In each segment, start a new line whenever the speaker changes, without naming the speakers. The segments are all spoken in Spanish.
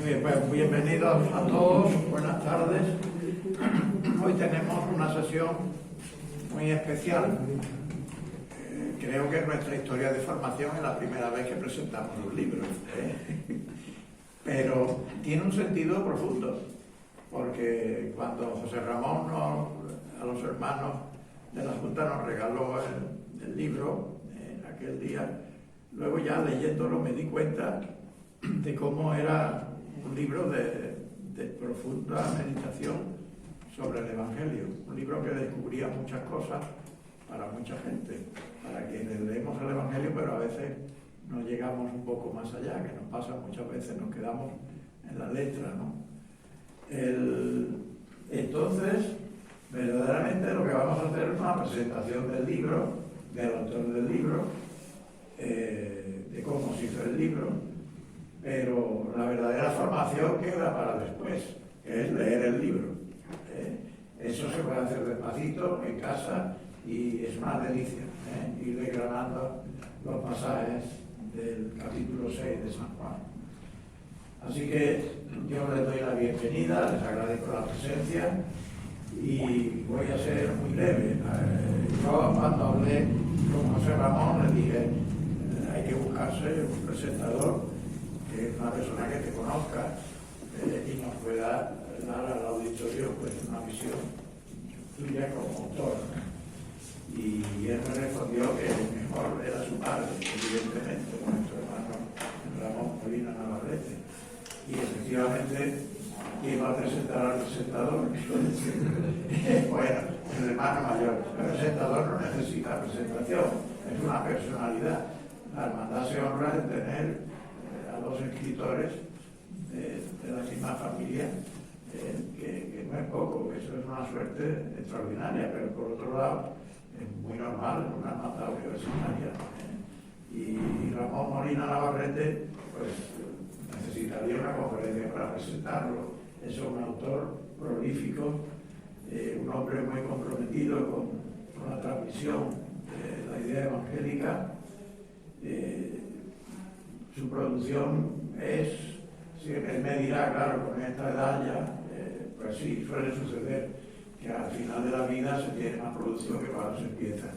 Muy bien, pues bienvenidos a todos, buenas tardes. Hoy tenemos una sesión muy especial. Creo que en nuestra historia de formación es la primera vez que presentamos un libro, pero tiene un sentido profundo, porque cuando José Ramón a los hermanos de la Junta nos regaló el libro aquel día, luego ya leyéndolo me di cuenta de cómo era un libro de profunda meditación sobre el Evangelio, un libro que descubría muchas cosas para mucha gente, para quienes leemos el Evangelio, pero a veces no llegamos un poco más allá, que nos pasa muchas veces, nos quedamos en la letra, ¿no? Entonces, verdaderamente lo que vamos a hacer es una presentación del libro, del autor del libro, de cómo se hizo el libro, pero la verdadera formación queda para después, que es leer el libro. Eso se puede hacer despacito en casa y es una delicia, ir desgranando los pasajes del capítulo 6 de San Juan. Así que yo les doy la bienvenida, les agradezco la presencia y voy a ser muy breve. Yo cuando hablé con José Ramón le dije, hay que buscarse un presentador, que es una persona que te conozca y nos pueda dar al auditorio pues una visión tuya como autor. Y él me respondió que el mejor era su padre, evidentemente, nuestro hermano Ramón Molina Navarrete. Y efectivamente iba a presentar al presentador. Bueno, el hermano mayor. El presentador no necesita presentación, es una personalidad. La hermandad se honra de tener a dos escritores de la misma familia, que no es poco, eso es una suerte extraordinaria, pero por otro lado es muy normal en una hermandad universitaria. Y Ramón Molina Navarrete pues necesitaría una conferencia para presentarlo. Es un autor prolífico, un hombre muy comprometido con la transmisión de la idea evangélica. Su producción él me dirá, claro, con esta edad ya, pues sí, suele suceder que al final de la vida se tiene más producción que cuando se empieza,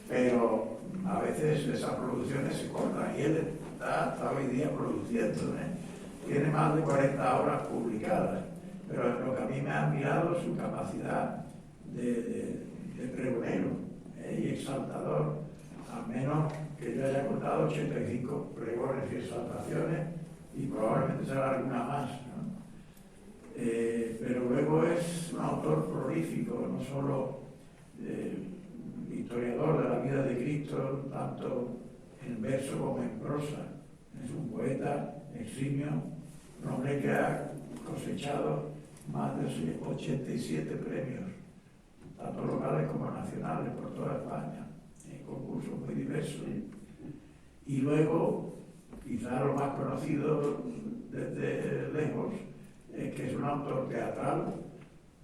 pero a veces esas producciones se cortan y él está hasta hoy día produciendo, tiene más de 40 obras publicadas, pero lo que a mí me ha admirado es su capacidad de pregonero y exaltador, al menos que yo haya contado 85 pregones y exaltaciones y probablemente será alguna más, ¿no? Pero luego es un autor prolífico, no solo historiador de la vida de Cristo, tanto en verso como en prosa. Es un poeta eximio, un hombre que ha cosechado más de 87 premios, tanto locales como nacionales, por toda España, en concursos muy diversos. Y luego, quizá lo más conocido desde lejos, es que es un autor teatral,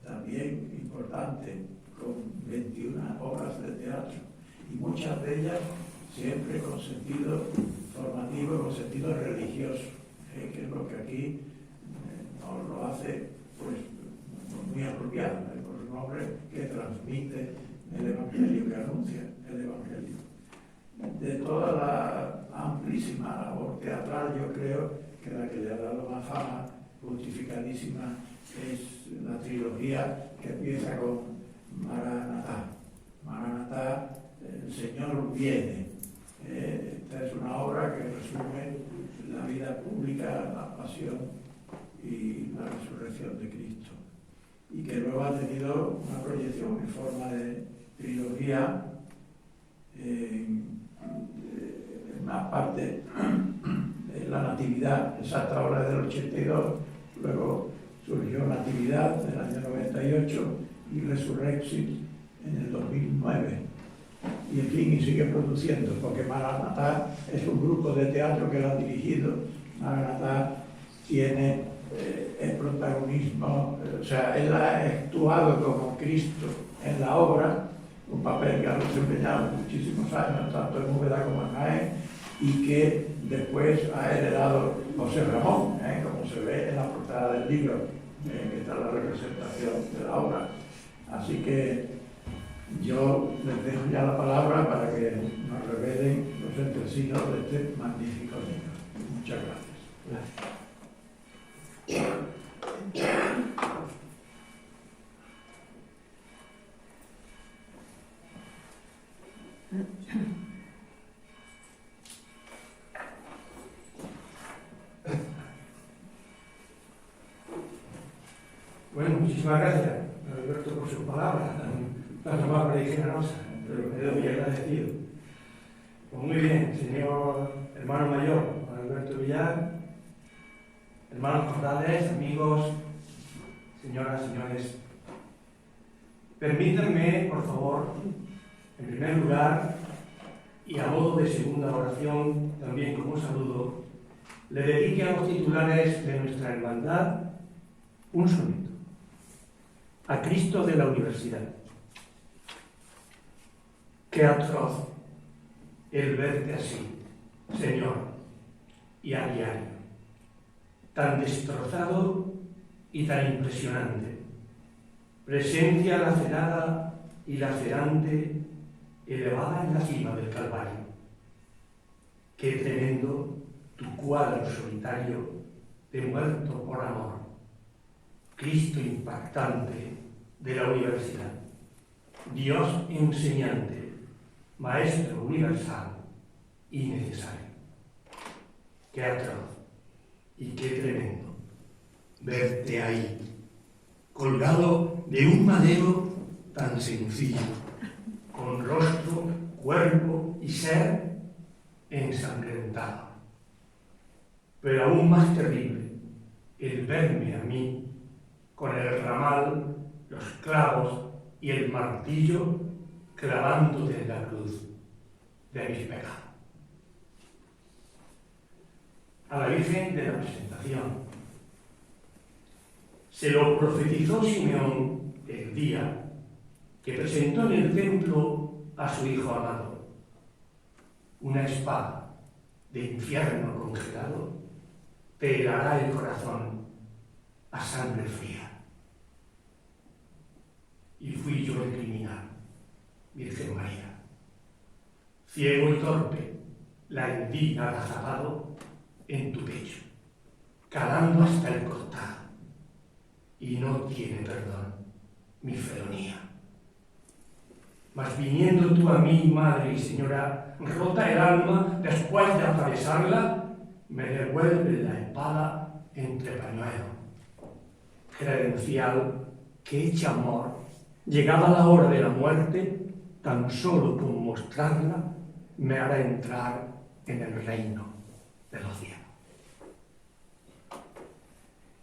también importante, con 21 obras de teatro, y muchas de ellas siempre con sentido formativo, con sentido religioso, que es lo que aquí nos lo hace pues, muy apropiado, por un hombre que transmite el Evangelio, que anuncia el Evangelio. De toda la amplísima labor teatral, yo creo que la que le ha dado más fama, justificadísima, es la trilogía que empieza con Maranatá. Maranatá, el Señor viene. Esta es una obra que resume la vida pública, la pasión y la resurrección de Cristo. Y que luego ha tenido una proyección en forma de trilogía en una parte de la Natividad, esa obra del 82, luego surgió Natividad en el año 98 y Resurrection en el 2009. Y en fin, y sigue produciendo, porque Maranatá es un grupo de teatro que lo ha dirigido. Maranatá tiene el protagonismo, o sea, él ha actuado como Cristo en la obra, un papel que ha desempeñado muchísimos años, tanto en Úbeda como en Jaén, y que después ha heredado José Ramón, como se ve en la portada del libro, que está la representación de la obra. Así que yo les dejo ya la palabra para que nos revelen los entresijos de este magnífico libro. Muchas gracias.
Bueno, muchísimas gracias, Alberto, por sus palabras tan amables y generosas, de lo que quedo muy agradecido. Pues muy bien, señor hermano mayor, Alberto Villar, hermanos cofrades, amigos, señoras, señores, permítanme, por favor, en primer lugar, y a modo de segunda oración, también como saludo, le dedique a los titulares de nuestra hermandad un soneto. A Cristo de la Universidad. Qué atroz el verte así, Señor, y a diario, tan destrozado y tan impresionante. Presencia lacerada y lacerante, elevada en la cima del Calvario. Qué tremendo tu cuadro solitario de muerto por amor. Cristo impactante de la universidad, Dios enseñante, Maestro universal y necesario. Qué atroz y qué tremendo verte ahí, colgado de un madero tan sencillo, con rostro, cuerpo y ser ensangrentado. Pero aún más terrible, el verme a mí con el ramal, los clavos y el martillo clavándote en la cruz de mis pecados. A la Virgen de la Presentación. Se lo profetizó Simeón el día que presentó en el templo a su hijo amado. Una espada de infierno congelado te helará el corazón a sangre fría. Y fui yo el criminal, Virgen María. Ciego y torpe, la hendí agazapado en tu pecho, calando hasta el costado. Y no tiene perdón mi felonía. Mas viniendo tú a mí, Madre y Señora, rota el alma después de atravesarla, me devuelve la espada entre pañuelos. Credencial que echa amor, llegada la hora de la muerte, tan solo con mostrarla, me hará entrar en el reino de los cielos.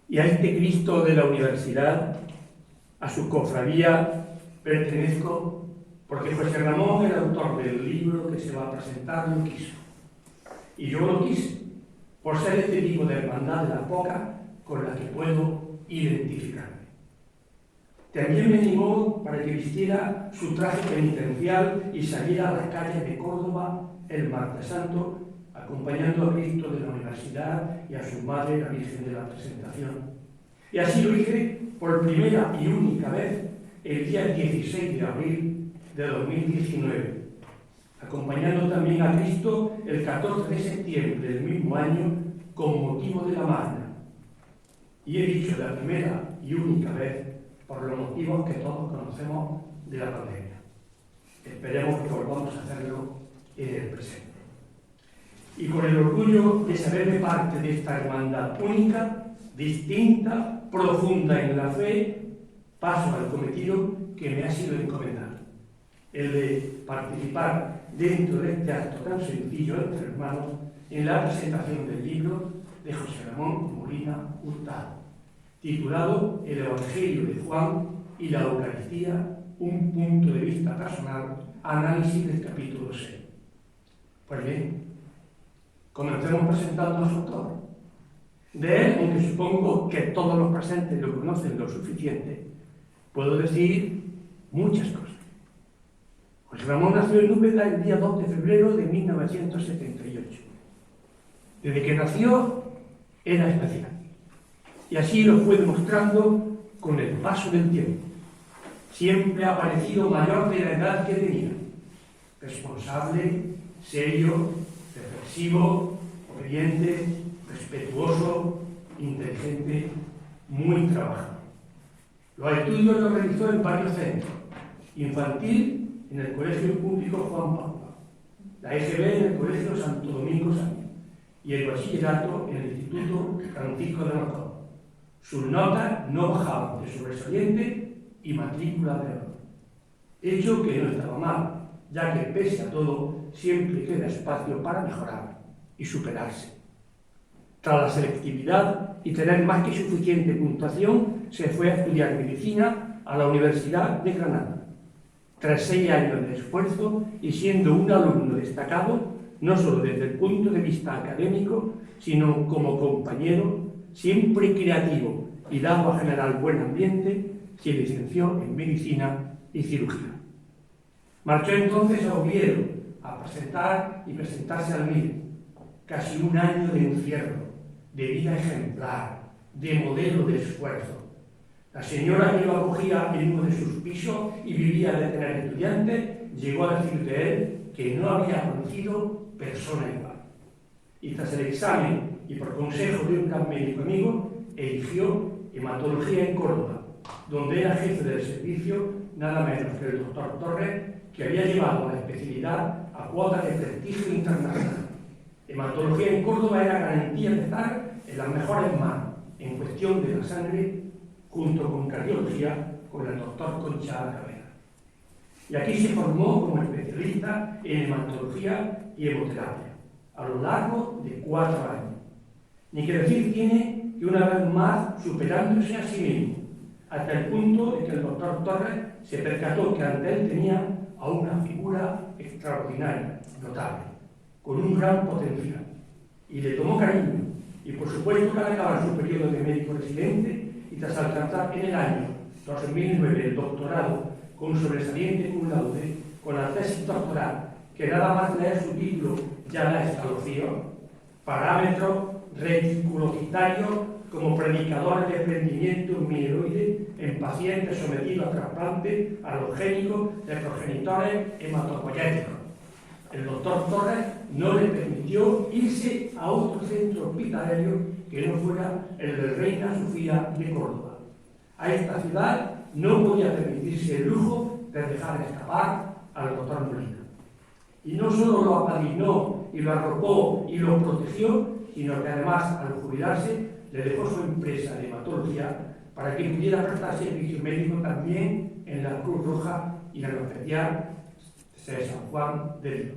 Y a este Cristo de la universidad, a su cofradía, pertenezco porque José Ramón, el autor del libro que se va a presentar, lo quiso. Y yo lo quise, por ser este tipo de hermandad de la poca con la que puedo identificarme. También me animó para que vistiera su traje penitencial y saliera a las calles de Córdoba el martes santo, acompañando a Cristo de la Universidad y a su madre, la Virgen de la Presentación. Y así lo hice por primera y única vez el día 16 de abril de 2019, acompañando también a Cristo el 14 de septiembre del mismo año con motivo de la Magna. Y he dicho la primera y única vez por los motivos que todos conocemos de la pandemia. Esperemos que volvamos a hacerlo en el presente. Y con el orgullo de saberme parte de esta hermandad única, distinta, profunda en la fe, paso al cometido que me ha sido encomendado, el de participar dentro de este acto tan sencillo entre hermanos en la presentación del libro de José Ramón Molina Hurtado, titulado El Evangelio de Juan y la Eucaristía, un punto de vista personal, análisis del capítulo 6. Pues bien, comencemos presentando a su autor. De él, aunque supongo que todos los presentes lo conocen lo suficiente, puedo decir muchas cosas. José Ramón nació en Úbeda el día 2 de febrero de 1978. Desde que nació era especial. Y así lo fue demostrando con el paso del tiempo. Siempre ha parecido mayor de la edad que tenía. Responsable, serio, reflexivo, obediente, respetuoso, inteligente, muy trabajador. Los estudios los realizó en varios centros. Infantil en el Colegio Público Juan Pablo, la EGB en el Colegio Santo Domingo Sáenz y el bachillerato en el Instituto Francisco de los Cobos. Sus notas no bajaban de sobresaliente y matrícula de honor. Hecho que no estaba mal, ya que pese a todo siempre queda espacio para mejorar y superarse. Tras la selectividad y tener más que suficiente puntuación, se fue a estudiar medicina a la Universidad de Granada. Tras 6 años de esfuerzo y siendo un alumno destacado, no solo desde el punto de vista académico, sino como compañero, siempre creativo y dado a generar buen ambiente, se licenció en medicina y cirugía. Marchó entonces a Oviedo a presentarse al MIR. Casi un año de encierro, de vida ejemplar, de modelo de esfuerzo. La señora que lo acogía en uno de sus pisos y vivía de tener estudiantes, llegó a decir de él que no había conocido persona igual. Y tras el examen y por consejo de un gran médico amigo, eligió hematología en Córdoba, donde era jefe del servicio nada menos que el doctor Torres, que había llevado la especialidad a cuotas de prestigio internacional. Hematología en Córdoba era garantía de estar en las mejores manos en cuestión de la sangre, junto con cardiología con el doctor Concha Cabera. Y aquí se formó como especialista en hematología y hemoterapia, a lo largo de 4 años. Ni que decir tiene que una vez más superándose a sí mismo, hasta el punto de que el doctor Torres se percató que ante él tenía a una figura extraordinaria, notable, con un gran potencial, y le tomó cariño, y por supuesto que al acabar su periodo de médico residente y tras alcanzar en el año 2009 el doctorado con sobresaliente cum laude, con la tesis doctoral, que nada más leer su título ya la escalofrío, parámetro reticulocitario como predicadores de prendimiento mieloide en pacientes sometidos a trasplante alogénico de progenitores hematopoyéticos. El doctor Torres no le permitió irse a otro centro hospitalario que no fuera el de Reina Sofía de Córdoba. A esta ciudad no podía permitirse el lujo de dejar escapar al doctor Molina. Y no solo lo apadrinó y lo arropó y lo protegió, sino que además, al jubilarse, le dejó su empresa de hematología para que pudiera prestar servicio médico también en la Cruz Roja y en el Hospital de San Juan de Dios.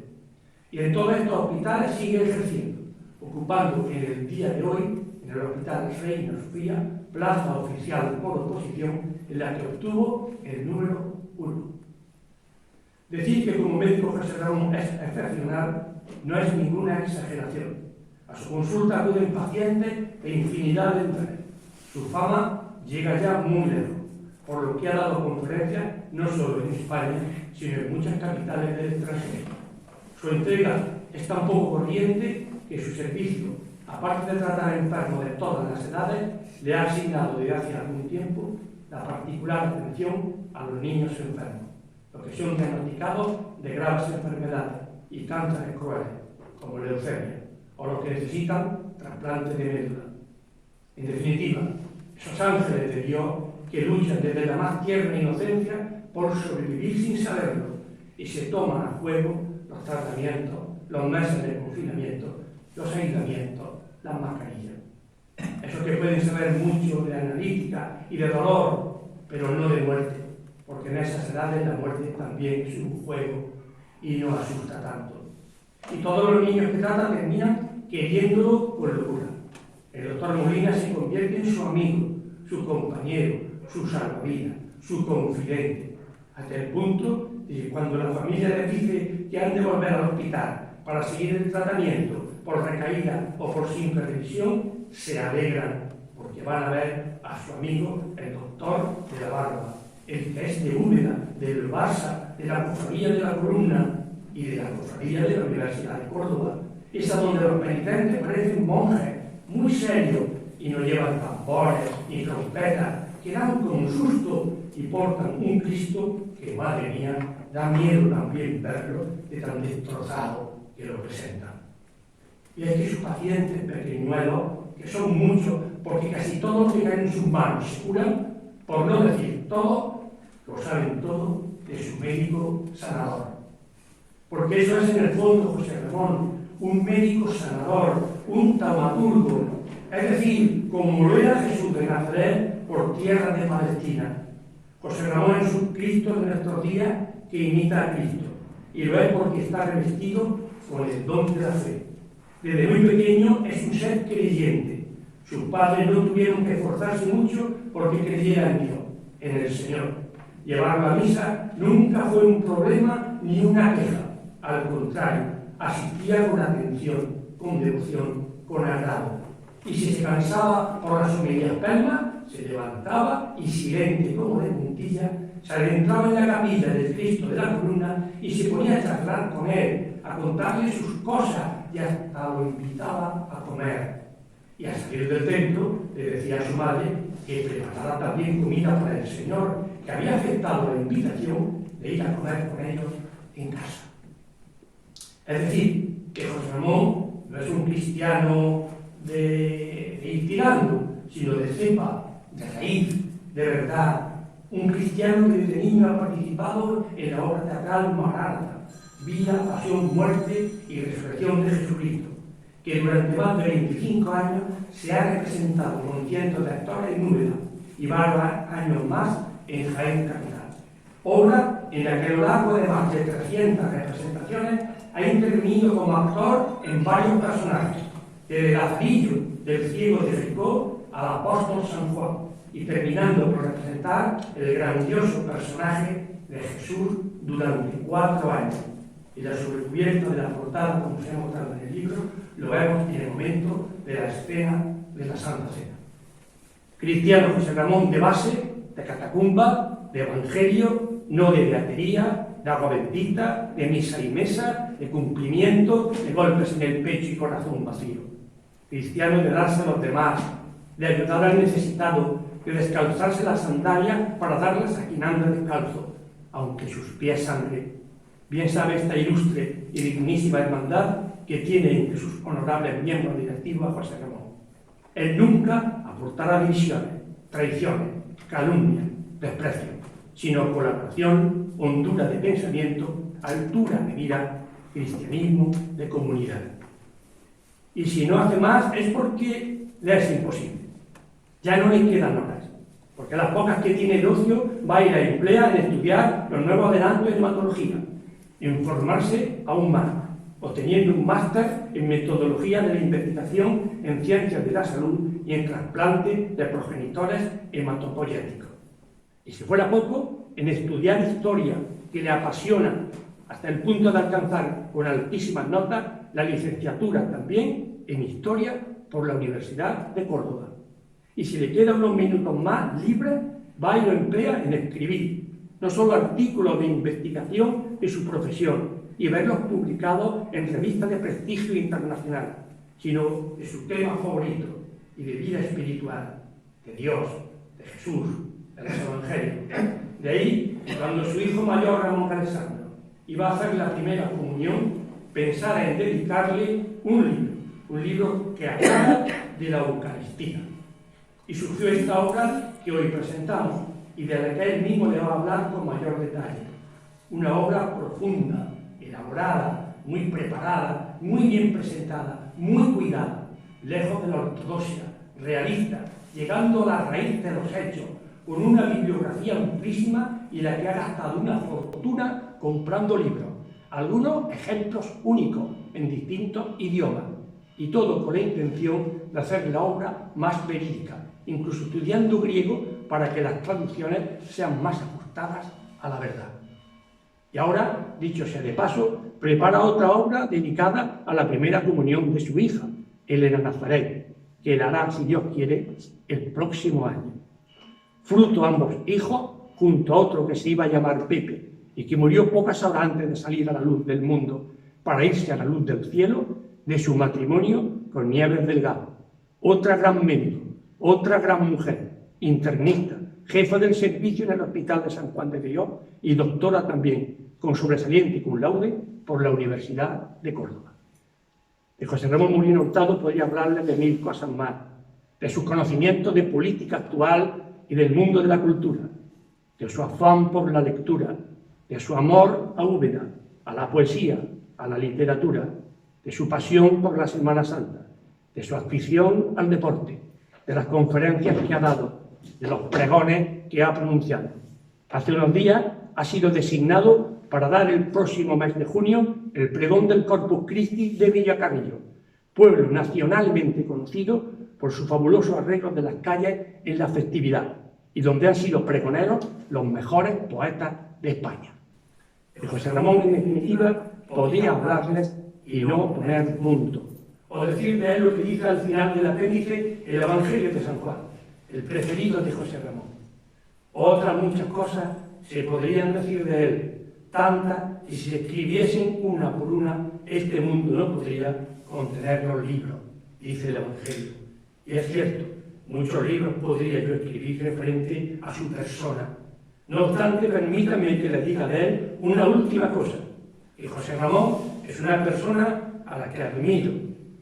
Y en todos estos hospitales sigue ejerciendo, ocupando en el día de hoy, en el Hospital Reina Sofía, plaza oficial por oposición en la que obtuvo el número 1. Decir que como médico José Ramón es excepcional no es ninguna exageración. A su consulta acuden pacientes e infinidad de enfermos. Su fama llega ya muy lejos, por lo que ha dado conferencias no solo en España, sino en muchas capitales del extranjero. Su entrega es tan poco corriente que su servicio, aparte de tratar enfermos de todas las edades, le ha asignado desde hace algún tiempo la particular atención a los niños enfermos, los que son diagnosticados de graves enfermedades y cánceres crueles, como leucemia, o los que necesitan trasplantes de médula. En definitiva, esos ángeles de Dios que luchan desde la más tierna inocencia por sobrevivir sin saberlo y se toman a juego los tratamientos, los meses de confinamiento, los aislamientos, las mascarillas. Esos que pueden saber mucho de analítica y de dolor, pero no de muerte, porque en esas edades la muerte también es un juego y no asusta tanto. Y todos los niños que tratan terminan queriéndolo con locura. El doctor Molina se convierte en su amigo, su compañero, su salvavidas, su confidente, hasta el punto de que cuando la familia les dice que han de volver al hospital para seguir el tratamiento por recaída o por simple revisión, se alegran porque van a ver a su amigo, el doctor de la barba, el que es de Úbeda, del Barça, de la cofradía de la Columna y de la cofradía de la Universidad de Córdoba, esa donde los penitentes parecen monjes, muy serios, y no llevan tambores ni trompetas, que dan con un susto y portan un Cristo que, madre mía, da miedo también verlo de tan destrozado que lo presentan. Y es que sus pacientes pequeñuelos, que son muchos, porque casi todos que caen en sus manos se curan, por no decir todos, lo saben todo de su médico sanador. Porque eso es en el fondo José Ramón, un médico sanador, un taumaturgo, es decir, como lo era Jesús de Nazaret por tierra de Palestina. José Ramón es un Cristo de nuestros días que imita a Cristo, y lo es porque está revestido con el don de la fe. Desde muy pequeño es un ser creyente. Sus padres no tuvieron que esforzarse mucho porque creyera en Dios, en el Señor. Llevarlo a misa nunca fue un problema ni una queja. Al contrario, asistía con atención, con devoción, con agrado. Y si se cansaba por las homilías perlas, se levantaba y, silente como de puntilla, se adentraba en la capilla del Cristo de la Columna y se ponía a charlar con él, a contarle sus cosas y hasta lo invitaba a comer. Y al salir del templo le decía a su madre que preparara también comida para el Señor, que había aceptado la invitación de ir a comer con ellos en casa. Es decir, que José Ramón no es un cristiano de ir tirando, sino de cepa, de raíz, de verdad. Un cristiano que desde niño ha participado en la obra teatral Maranatha, vida, pasión, muerte y resurrección de Jesucristo, que durante más de 25 años se ha representado con cientos de actores en Úbeda y varios años más en Jaén capital. Obra en la que a lo largo de más de 300 representaciones ha intervenido como actor en varios personajes, desde Lazarillo, del ciego de Jericó, al apóstol San Juan, y terminando por representar el grandioso personaje de Jesús durante 4 años. Y la sobrecubierta de la portada, como se ha mostrado en el libro, lo vemos en el momento de la escena de la Santa Cena. Cristiano José Ramón de base, de catacumba, de evangelio, no de beatería, de agua bendita, de misa y mesa, de cumplimiento, de golpes en el pecho y corazón vacío. Cristiano de darse a los demás, de ayudar al necesitado, de descalzarse las sandalias para darlas a quien anda descalzo, aunque sus pies sangren. Bien sabe esta ilustre y dignísima hermandad que tiene entre sus honorables miembros directivos a José Ramón. Él nunca aportará divisiones, traiciones, calumnias, desprecio, sino colaboración, hondura de pensamiento, altura de mira, cristianismo de comunidad. Y si no hace más es porque le es imposible. Ya no le quedan horas, porque las pocas que tiene de ocio va a ir a emplear en estudiar los nuevos adelantos en hematología, en formarse aún más, obteniendo un máster en metodología de la investigación en ciencias de la salud y en trasplante de progenitores hematopoyéticos. Y si fuera poco, en estudiar historia, que le apasiona hasta el punto de alcanzar con altísimas notas la licenciatura también en historia por la Universidad de Córdoba. Y si le quedan unos minutos más libres, va y lo emplea en escribir, no solo artículos de investigación de su profesión y verlos publicados en revistas de prestigio internacional, sino de su tema favorito y de vida espiritual, de Dios, de Jesús, de los Evangelios. De ahí, cuando su hijo mayor, Ramón Alessandro, iba a hacer la primera comunión, pensara en dedicarle un libro que hablara de la Eucaristía. Y surgió esta obra que hoy presentamos y de la que él mismo le va a hablar con mayor detalle. Una obra profunda, elaborada, muy preparada, muy bien presentada, muy cuidada, lejos de la ortodoxia, realista, llegando a la raíz de los hechos, con una bibliografía amplísima y la que ha gastado una fortuna comprando libros, algunos ejemplos únicos en distintos idiomas, y todo con la intención de hacer la obra más verídica, incluso estudiando griego para que las traducciones sean más ajustadas a la verdad. Y ahora, dicho sea de paso, prepara otra obra dedicada a la primera comunión de su hija, Elena Nazaret, que la hará, si Dios quiere, el próximo año. Fruto ambos hijos, junto a otro que se iba a llamar Pepe, y que murió pocas horas antes de salir a la luz del mundo para irse a la luz del cielo, de su matrimonio con Nieves Delgado, otra gran médico, otra gran mujer, internista, jefa del servicio en el Hospital de San Juan de Dios y doctora también, con sobresaliente cum laude, por la Universidad de Córdoba. De José Ramón Molina Hurtado podría hablarles de mil cosas más, de sus conocimientos de política actual y del mundo de la cultura, de su afán por la lectura, de su amor a Úbeda, a la poesía, a la literatura, de su pasión por la Semana Santa, de su afición al deporte, de las conferencias que ha dado, de los pregones que ha pronunciado. Hace unos días ha sido designado para dar el próximo mes de junio el pregón del Corpus Christi de Villacarrillo, pueblo nacionalmente conocido por sus fabulosos arreglos de las calles en la festividad y donde han sido pregoneros los mejores poetas de España. De José Ramón, en definitiva, podría hablarles y no poner punto, o decir de él lo que dice al final del apéndice el Evangelio de San Juan, el preferido de José Ramón. Otras muchas cosas se podrían decir de él, tantas, y si se escribiesen una por una, este mundo no podría contener los libros, dice el Evangelio. Y es cierto, muchos libros podría yo escribir referente a su persona. No obstante, permítame que le diga de él una última cosa, que José Ramón es una persona a la que admiro,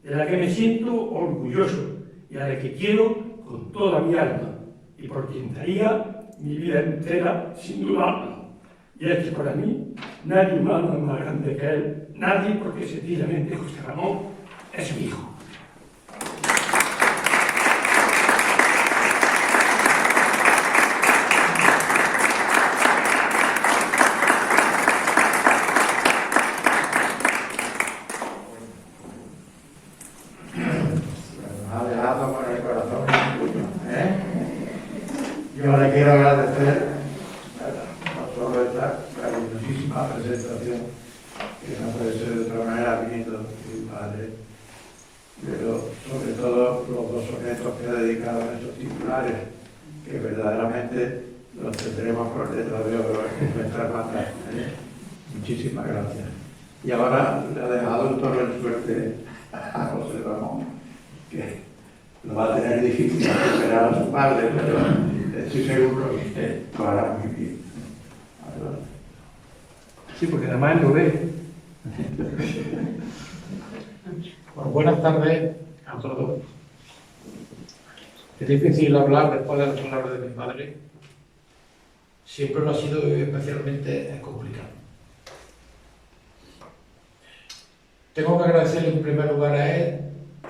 de la que me siento orgulloso y a la que quiero con toda mi alma, y por quien daría mi vida entera sin dudarlo. Y es que para mí nadie más grande que él, nadie, porque sencillamente José Ramón es mi hijo.
Yo le quiero agradecer por toda esta cariñosísima presentación, que no puede ser de otra manera viniendo de mi padre, pero sobre todo los dos sonetos que he dedicado a esos titulares, que verdaderamente los tendremos por detrás de oro en nuestras matas. Muchísimas gracias. Y ahora le ha dejado el toro en suerte a José Ramón, que lo va a tener difícil superar a su padre, pero estoy seguro que lo hará muy bien. Adelante.
Sí, porque además él lo ve.
Bueno, buenas tardes a todos. Es difícil hablar después de las palabras de mi padre. Siempre lo ha sido especialmente complicado. Tengo que agradecerle en primer lugar a él,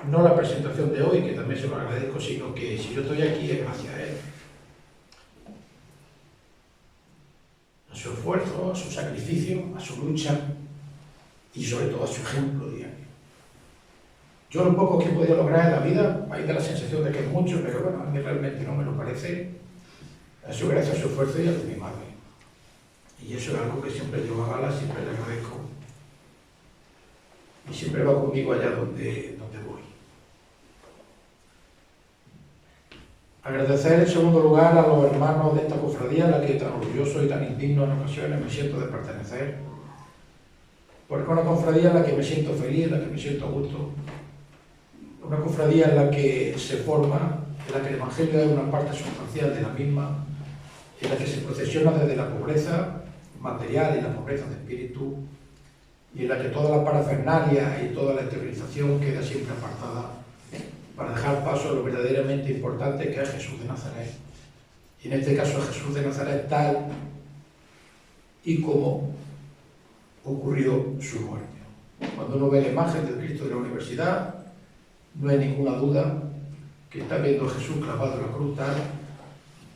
no la presentación de hoy, que también se lo agradezco, sino que si yo estoy aquí es gracias a él. A su esfuerzo, a su sacrificio, a su lucha y sobre todo a su ejemplo diario. Yo lo poco que he podido lograr en la vida, ahí da la sensación de que es mucho, pero bueno, a mí realmente no me lo parece. Eso gracias a su esfuerzo y a de mi madre. Y eso es algo que siempre llevo a gala, siempre le agradezco. Y siempre va conmigo allá donde voy. Agradecer en segundo lugar a los hermanos de esta cofradía, a la que tan orgulloso y tan indigno en ocasiones me siento de pertenecer. Porque es una cofradía en la que me siento feliz, en la que me siento a gusto. Una cofradía en la que se forma, en la que el Evangelio es una parte sustancial de la misma, en la que se procesiona desde la pobreza material y la pobreza de espíritu, y en la que toda la parafernalia y toda la exteriorización queda siempre apartada para dejar paso a lo verdaderamente importante que es Jesús de Nazaret. Y en este caso Jesús de Nazaret tal y como ocurrió su muerte. Cuando uno ve la imagen del Cristo de la Universidad, no hay ninguna duda que está viendo a Jesús clavado en la cruz tal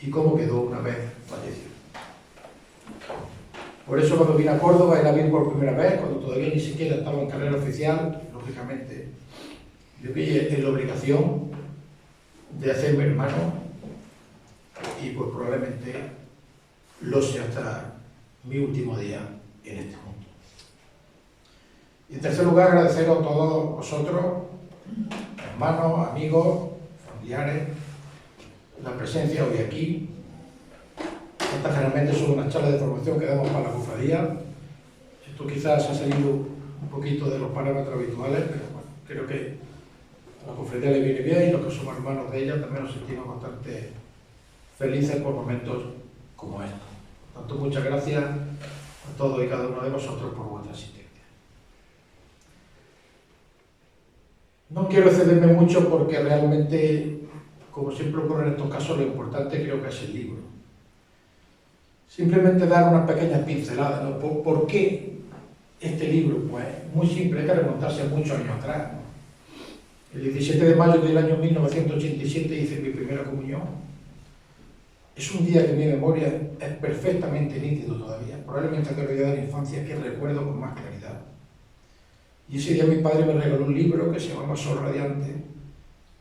y cómo quedó una vez fallecido. Por eso cuando vine a Córdoba, era bien por primera vez, cuando todavía ni siquiera estaba en carrera oficial, lógicamente yo vi en la obligación de hacerme hermano y pues probablemente lo sé hasta mi último día en este mundo. Y en tercer lugar, agradecer a todos vosotros, hermanos, amigos, familiares, la presencia hoy aquí. Estas generalmente son unas charlas de formación que damos para la cofradía. Esto quizás ha salido un poquito de los parámetros habituales, pero bueno, creo que a la cofradía le viene bien y los que somos hermanos de ella también nos sentimos bastante felices por momentos como estos. Por tanto, muchas gracias a todos y cada uno de vosotros por vuestra asistencia. No quiero excederme mucho porque realmente, como siempre ocurre en estos casos, lo importante creo que es el libro. Simplemente dar unas pequeñas pinceladas, ¿no? ¿Por qué este libro? Pues muy simple, hay que remontarse muchos años atrás, ¿no? El 17 de mayo del año 1987 hice mi primera comunión. Es un día que en mi memoria es perfectamente nítido todavía, probablemente aquel día de la infancia que recuerdo con más claridad. Y ese día mi padre me regaló un libro que se llamaba Sol Radiante,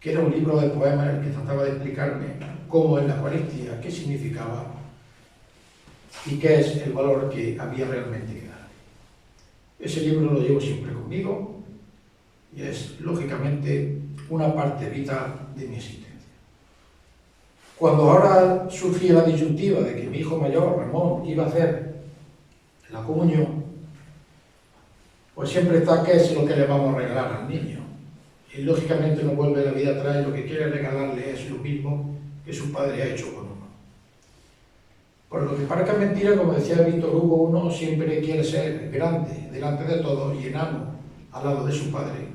que era un libro de poemas en el que trataba de explicarme cómo es la Eucaristía, qué significaba y qué es el valor que había realmente que dar. Ese libro lo llevo siempre conmigo y es, lógicamente, una parte vital de mi existencia. Cuando ahora surgía la disyuntiva de que mi hijo mayor, Ramón, iba a hacer la comunión, pues siempre está qué es lo que le vamos a regalar al niño. Y lógicamente no vuelve la vida atrás y lo que quiere regalarle es lo mismo que su padre ha hecho con uno. Por lo que parezca mentira, como decía Víctor Hugo, uno siempre quiere ser grande delante de todos y enano al lado de su padre.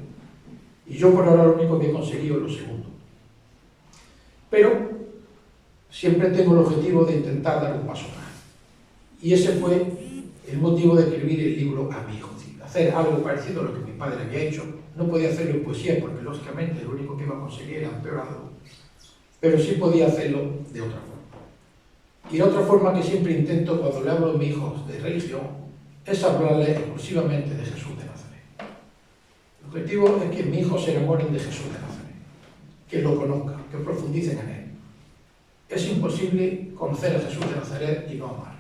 Y yo por ahora lo único que he conseguido es lo segundo. Pero siempre tengo el objetivo de intentar dar un paso más. Y ese fue el motivo de escribir el libro a mi hijo. Hacer algo parecido a lo que mi padre había hecho. No podía hacerlo en poesía porque lógicamente lo único que iba a conseguir era empeorarlo. Pero sí podía hacerlo de otra forma. Y la otra forma que siempre intento cuando le hablo a mis hijos de religión es hablarle exclusivamente de Jesús de Nazaret. El objetivo es que mis hijos se enamoren de Jesús de Nazaret, que lo conozcan, que profundicen en él. Es imposible conocer a Jesús de Nazaret y no amar.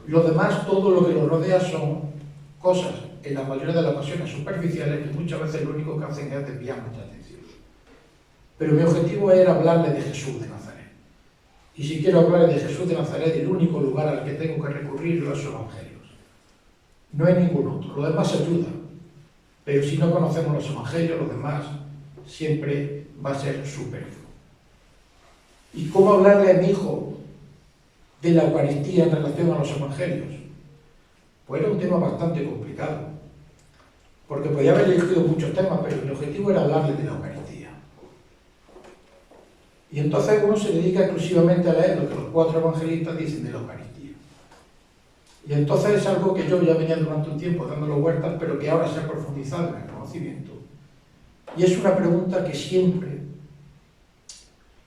Lo demás, todo lo que nos rodea son cosas, en la mayoría de las ocasiones superficiales, que muchas veces lo único que hacen es desviar nuestra atención. Pero mi objetivo era hablarle de Jesús de Nazaret. Y si quiero hablarle de Jesús de Nazaret, el único lugar al que tengo que recurrir son los evangelios. No hay ningún otro. Lo demás ayuda. Pero si no conocemos los evangelios, lo demás siempre va a ser superfluo. ¿Y cómo hablarle a mi hijo de la Eucaristía en relación a los evangelios? Pues era un tema bastante complicado, porque podía haber elegido muchos temas, pero mi objetivo era hablarle de la Eucaristía. Y entonces uno se dedica exclusivamente a leer lo que los 4 evangelistas dicen de la Eucaristía. Y entonces es algo que yo ya venía durante un tiempo dándole vueltas, pero que ahora se ha profundizado en el conocimiento. Y es una pregunta que siempre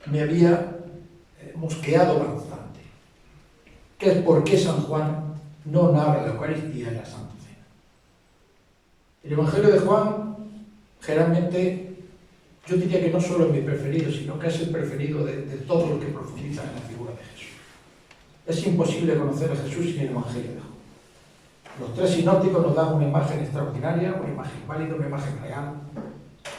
me había mosqueado bastante, que es por qué San Juan no narra la Eucaristía en la Santa Cena. El Evangelio de Juan, generalmente, yo diría que no solo es mi preferido, sino que es el preferido de todos los que profundizan en la figura de Jesús. Es imposible conocer a Jesús sin el Evangelio de Juan. Los 3 sinópticos nos dan una imagen extraordinaria, una imagen válida, una imagen real,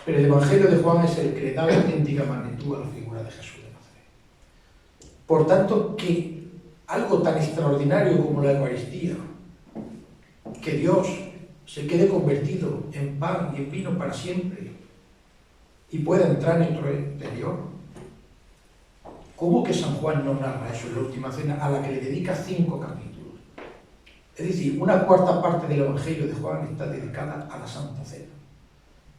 pero el Evangelio de Juan es el que le da la auténtica magnitud a la figura de Jesús de Nazaret. Por tanto, que algo tan extraordinario como la Eucaristía, que Dios se quede convertido en pan y en vino para siempre y pueda entrar en nuestro interior. ¿Cómo que San Juan no narra eso en la Última Cena, a la que le dedica 5 capítulos? Es decir, una cuarta parte del Evangelio de Juan está dedicada a la Santa Cena.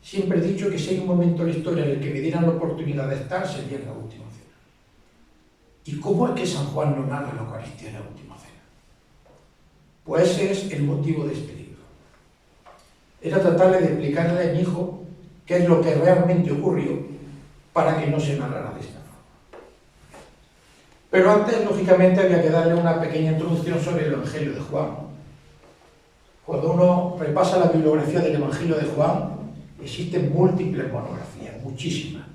Siempre he dicho que si hay un momento en la historia en el que me dieran la oportunidad de estar, sería en la Última Cena. ¿Y cómo es que San Juan no narra la Eucaristía en la Última Cena? Pues ese es el motivo de este libro. Era tratarle de explicarle a mi hijo qué es lo que realmente ocurrió para que no se narrara de esta forma. Pero antes, lógicamente, había que darle una pequeña introducción sobre el Evangelio de Juan. Cuando uno repasa la bibliografía del Evangelio de Juan, existen múltiples monografías, muchísimas.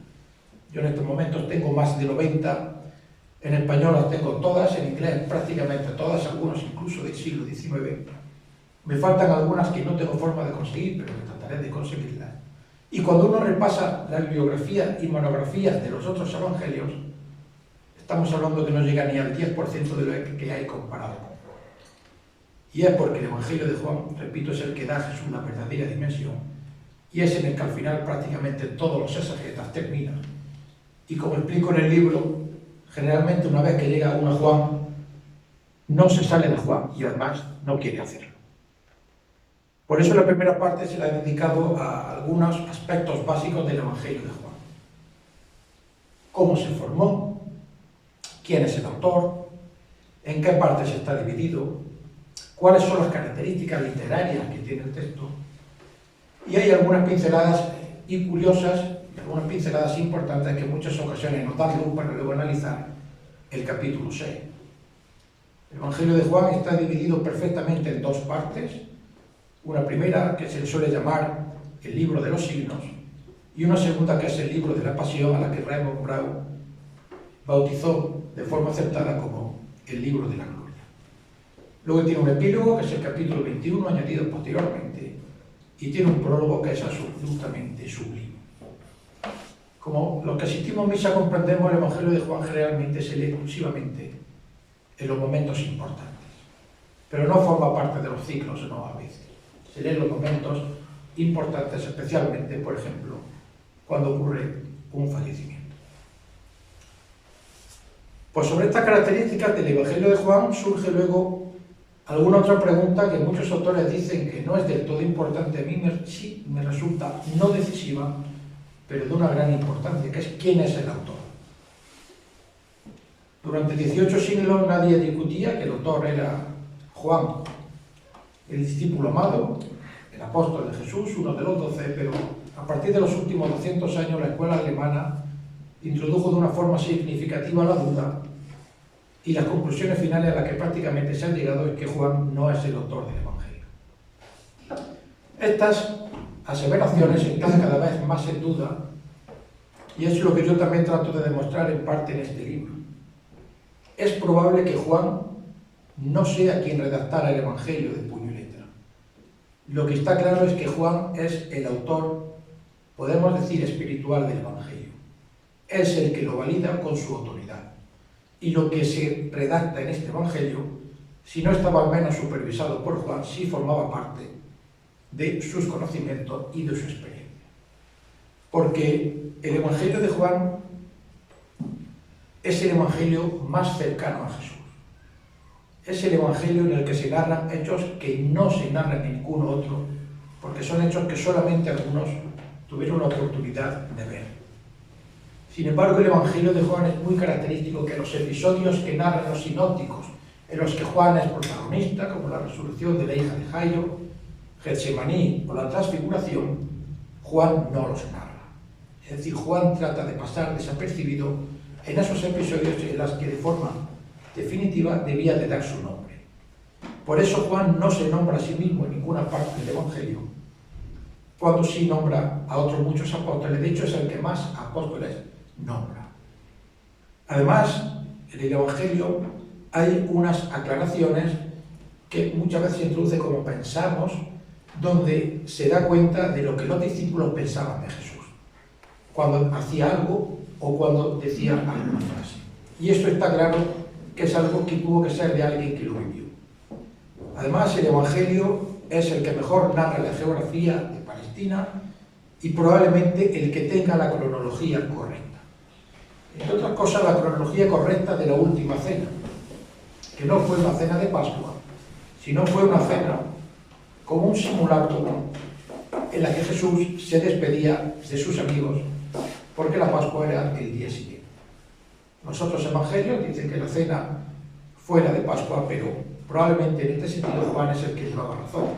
Yo en estos momentos tengo más de 90. En español las tengo todas, en inglés prácticamente todas, algunos incluso del siglo XIX. Me faltan algunas que no tengo forma de conseguir, pero que trataré de conseguirlas. Y cuando uno repasa la bibliografía y monografías de los otros evangelios, estamos hablando que no llega ni al 10% de lo que hay comparado con Juan. Y es porque el Evangelio de Juan, repito, es el que da a Jesús la verdadera dimensión y es en el que al final prácticamente todos los exegetas terminan. Y como explico en el libro, generalmente una vez que llega uno a Juan, no se sale de Juan y además no quiere hacerlo. Por eso la primera parte se la he dedicado a algunos aspectos básicos del Evangelio de Juan. Cómo se formó, quién es el autor, en qué partes está dividido, cuáles son las características literarias que tiene el texto. Y hay algunas pinceladas y curiosas, y algunas pinceladas importantes que en muchas ocasiones nos dan luz para luego analizar el capítulo 6. El Evangelio de Juan está dividido perfectamente en dos partes. Una primera, que se le suele llamar el libro de los signos, y una segunda, que es el libro de la pasión, a la que Raymond Brown bautizó de forma acertada como el libro de la gloria. Luego tiene un epílogo, que es el capítulo 21, añadido posteriormente, y tiene un prólogo que es absolutamente sublime. Como los que asistimos a misa comprendemos, el Evangelio de Juan generalmente se lee exclusivamente en los momentos importantes, pero no forma parte de los ciclos, no a veces. Se leen los momentos importantes, especialmente, por ejemplo, cuando ocurre un fallecimiento. Pues sobre estas características del Evangelio de Juan surge luego alguna otra pregunta que muchos autores dicen que no es del todo importante. A mí sí me resulta no decisiva, pero de una gran importancia, que es quién es el autor. Durante 18 siglos nadie discutía que el autor era Juan, el discípulo amado, el apóstol de Jesús, uno de los 12, pero a partir de los últimos 200 años la escuela alemana introdujo de una forma significativa la duda, y las conclusiones finales a las que prácticamente se han llegado es que Juan no es el autor del Evangelio. Estas aseveraciones están cada vez más en duda, y es lo que yo también trato de demostrar en parte en este libro. Es probable que Juan no sea quien redactara el Evangelio de puño y letra. Lo que está claro es que Juan es el autor, podemos decir, espiritual del Evangelio. Es el que lo valida con su autoridad. Y lo que se redacta en este Evangelio, si no estaba al menos supervisado por Juan, sí formaba parte de sus conocimientos y de su experiencia. Porque el Evangelio de Juan es el Evangelio más cercano a Jesús. Es el Evangelio en el que se narran hechos que no se narran en ningún otro, porque son hechos que solamente algunos tuvieron la oportunidad de ver. Sin embargo, el Evangelio de Juan es muy característico, que los episodios que narran los sinópticos, en los que Juan es protagonista, como la resurrección de la hija de Jairo, Getsemaní o la transfiguración, Juan no los narra. Es decir, Juan trata de pasar desapercibido en esos episodios en los que de forma definitiva debía de dar su nombre. Por eso Juan no se nombra a sí mismo en ninguna parte del Evangelio, cuando sí nombra a otros muchos apóstoles. De hecho, es el que más apóstoles nombra. Además, en el Evangelio hay unas aclaraciones que muchas veces se introduce como pensamos, donde se da cuenta de lo que los discípulos pensaban de Jesús, cuando hacía algo o cuando decía alguna frase. Y esto está claro que es algo que tuvo que ser de alguien que lo vivió. Además, el Evangelio es el que mejor narra la geografía de Palestina y probablemente el que tenga la cronología correcta. Entre otras cosas, la cronología correcta de la última cena, que no fue una cena de Pascua, sino fue una cena como un simulacro en la que Jesús se despedía de sus amigos, porque la Pascua era el día siguiente. Los otros evangelios dicen que la cena fue la de Pascua, pero probablemente en este sentido Juan es el que llevaba razón.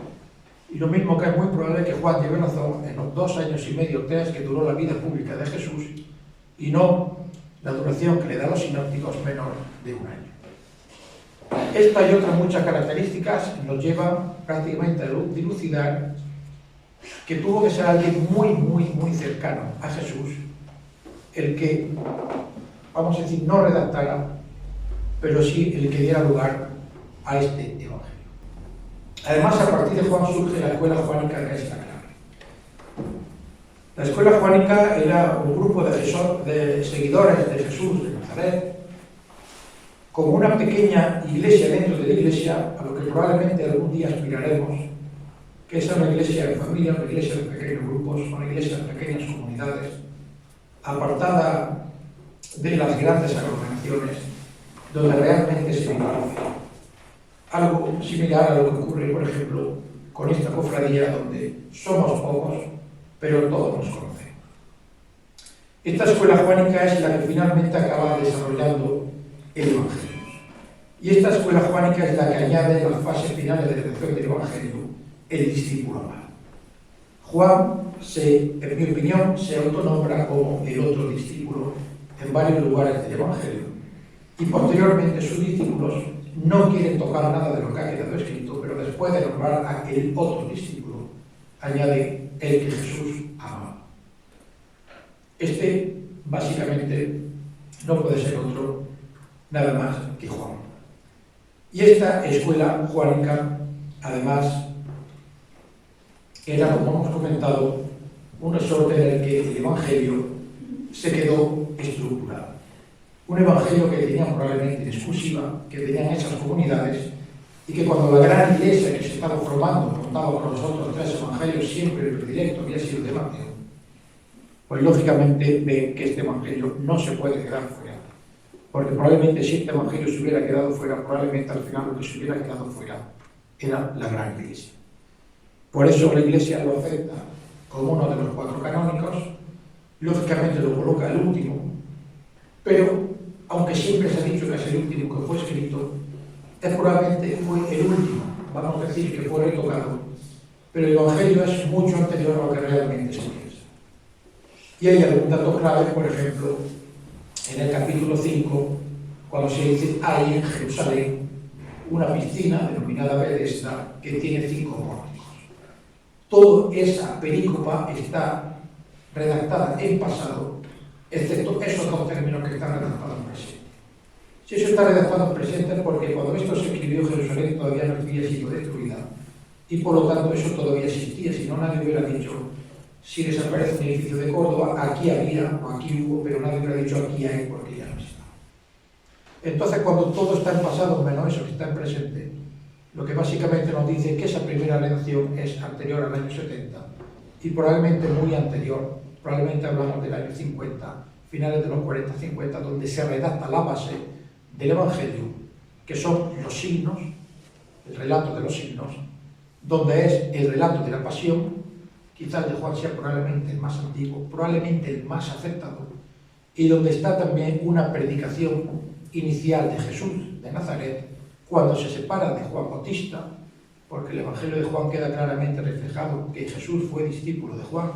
Y lo mismo que es muy probable que Juan lleve razón en los 2 años y medio, 3 que duró la vida pública de Jesús, y no la duración que le da a los sinópticos menor de 1 año. Esta y otras muchas características nos llevan prácticamente a dilucidar que tuvo que ser alguien muy cercano a Jesús el que, vamos a decir, no redactara, pero sí el que diera lugar a este evangelio. Además, a partir de Juan surge la escuela juánica que es sagrada. La escuela juánica era un grupo de seguidores de Jesús de Nazaret, como una pequeña iglesia dentro de la iglesia, a lo que probablemente algún día aspiraremos, que es una iglesia de familia, una iglesia de pequeños grupos, una iglesia de pequeñas comunidades, apartada de las grandes aglomeraciones, donde realmente se vive la fe. Algo similar a lo que ocurre, por ejemplo, con esta cofradía, donde somos pocos, pero todos nos conocemos. Esta escuela juánica es la que finalmente acaba desarrollando el Evangelio. Y esta escuela juánica es la que añade en las fases finales de la elección del Evangelio el discípulo amado. Juan, en mi opinión, se autonombra como el otro discípulo en varios lugares del Evangelio. Y posteriormente sus discípulos no quieren tocar nada de lo que ha quedado escrito, pero después de nombrar a el otro discípulo, añade el que Jesús ama. Este, básicamente, no puede ser otro, nada más que Juan. Y esta escuela juánica, además, era, como hemos comentado, un resorte en el que el Evangelio se quedó estructurado. Un Evangelio que tenían probablemente en exclusiva, que tenían esas comunidades, y que cuando la gran iglesia que se estaba formando contaba con los otros 3 evangelios, siempre el predilecto había sido el de Mateo, pues lógicamente ven que este Evangelio no se puede quedar fuera. Porque probablemente si este Evangelio se hubiera quedado fuera, probablemente al final lo que se hubiera quedado fuera era la gran iglesia. Por eso la iglesia lo acepta como uno de los 4 canónicos, lógicamente lo coloca el último, pero aunque siempre se ha dicho que es el último que fue escrito, probablemente fue el último, vamos a decir que fue retocado, pero el Evangelio es mucho anterior a lo que realmente se piensa. Y hay algún dato clave, por ejemplo, en el capítulo 5, cuando se dice, hay en Jerusalén una piscina denominada Bethesda que tiene 5 pórticos. Toda esa perícopa está redactada en pasado, excepto esos 2 términos que están redactados en presente. Si eso está redactado en presente es porque cuando esto se escribió, Jerusalén todavía no había sido destruida y por lo tanto eso todavía existía, si no nadie hubiera dicho, si desaparece un edificio de Córdoba, aquí había o aquí hubo, pero nadie hubiera dicho aquí hay porque ya no está. Entonces, cuando todo está en pasado, menos eso que está en presente, lo que básicamente nos dice es que esa primera redacción es anterior al año 70 y probablemente muy anterior, probablemente hablamos del año 50, finales de los 40-50, donde se redacta la base del Evangelio, que son los signos, el relato de los signos, donde es el relato de la pasión, quizás de Juan sea probablemente el más antiguo, probablemente el más aceptado, y donde está también una predicación inicial de Jesús de Nazaret, cuando se separa de Juan Bautista, porque el Evangelio de Juan queda claramente reflejado que Jesús fue discípulo de Juan,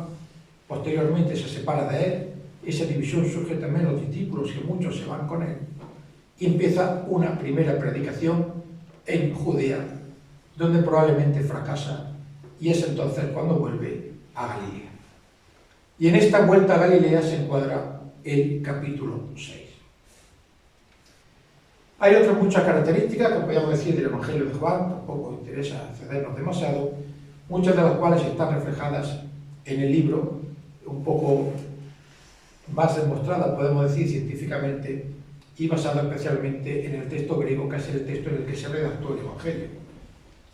posteriormente se separa de él, esa división surge también en los discípulos, que muchos se van con él, y empieza una primera predicación en Judea, donde probablemente fracasa, y es entonces cuando vuelve a Galilea. Y en esta vuelta a Galilea se encuadra el capítulo 6. Hay otras muchas características que podemos decir del Evangelio de Juan, tampoco interesa excedernos demasiado, muchas de las cuales están reflejadas en el libro, un poco más demostradas, podemos decir, científicamente, y basada especialmente en el texto griego, que es el texto en el que se redactó el Evangelio.